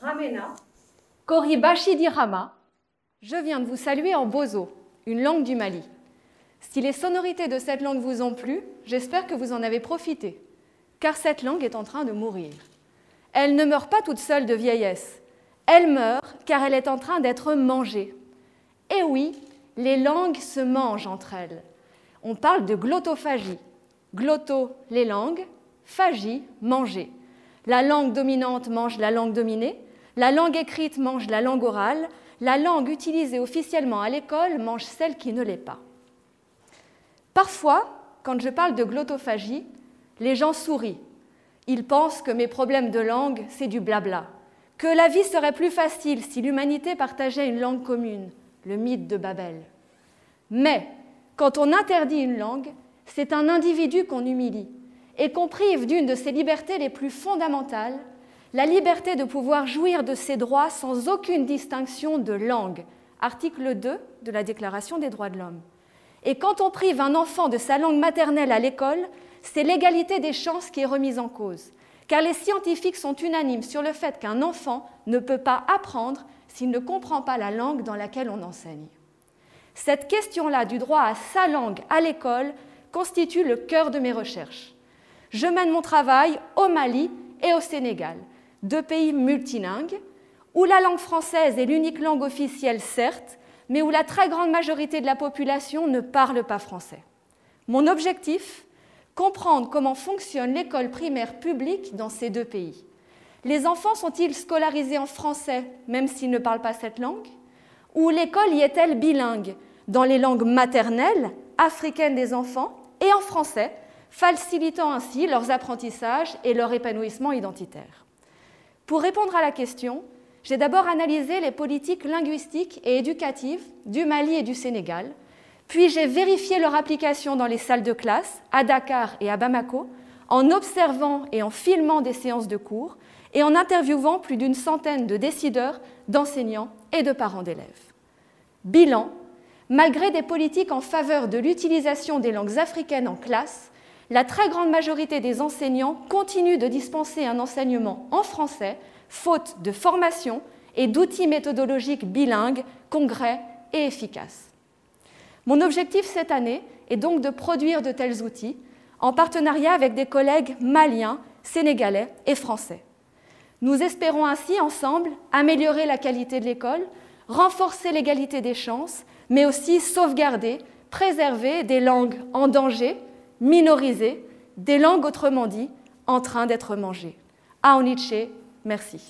Ramena, Koribashi Dirama, je viens de vous saluer en bozo, une langue du Mali. Si les sonorités de cette langue vous ont plu, j'espère que vous en avez profité, car cette langue est en train de mourir. Elle ne meurt pas toute seule de vieillesse, elle meurt car elle est en train d'être mangée. Et oui, les langues se mangent entre elles. On parle de glottophagie. Glotto, les langues, phagie, manger. La langue dominante mange la langue dominée, la langue écrite mange la langue orale, la langue utilisée officiellement à l'école mange celle qui ne l'est pas. Parfois, quand je parle de glottophagie, les gens sourient. Ils pensent que mes problèmes de langue, c'est du blabla, que la vie serait plus facile si l'humanité partageait une langue commune, le mythe de Babel. Mais quand on interdit une langue, c'est un individu qu'on humilie et qu'on prive d'une de ses libertés les plus fondamentales, la liberté de pouvoir jouir de ses droits sans aucune distinction de langue, article 2 de la Déclaration des droits de l'homme. Et quand on prive un enfant de sa langue maternelle à l'école, c'est l'égalité des chances qui est remise en cause, car les scientifiques sont unanimes sur le fait qu'un enfant ne peut pas apprendre s'il ne comprend pas la langue dans laquelle on enseigne. Cette question-là du droit à sa langue à l'école constitue le cœur de mes recherches. Je mène mon travail au Mali et au Sénégal, deux pays multilingues, où la langue française est l'unique langue officielle, certes, mais où la très grande majorité de la population ne parle pas français. Mon objectif, comprendre comment fonctionne l'école primaire publique dans ces deux pays. Les enfants sont-ils scolarisés en français, même s'ils ne parlent pas cette langue? Ou l'école y est-elle bilingue, dans les langues maternelles, africaines des enfants, et en français, facilitant ainsi leurs apprentissages et leur épanouissement identitaire? Pour répondre à la question, j'ai d'abord analysé les politiques linguistiques et éducatives du Mali et du Sénégal, puis j'ai vérifié leur application dans les salles de classe, à Dakar et à Bamako, en observant et en filmant des séances de cours et en interviewant plus d'une centaine de décideurs, d'enseignants et de parents d'élèves. Bilan, malgré des politiques en faveur de l'utilisation des langues africaines en classe, la très grande majorité des enseignants continuent de dispenser un enseignement en français, faute de formation et d'outils méthodologiques bilingues, congrès et efficaces. Mon objectif cette année est donc de produire de tels outils en partenariat avec des collègues maliens, sénégalais et français. Nous espérons ainsi ensemble améliorer la qualité de l'école, renforcer l'égalité des chances, mais aussi sauvegarder, préserver des langues en danger, minorisées, des langues autrement dit en train d'être mangées. Aoniche, merci.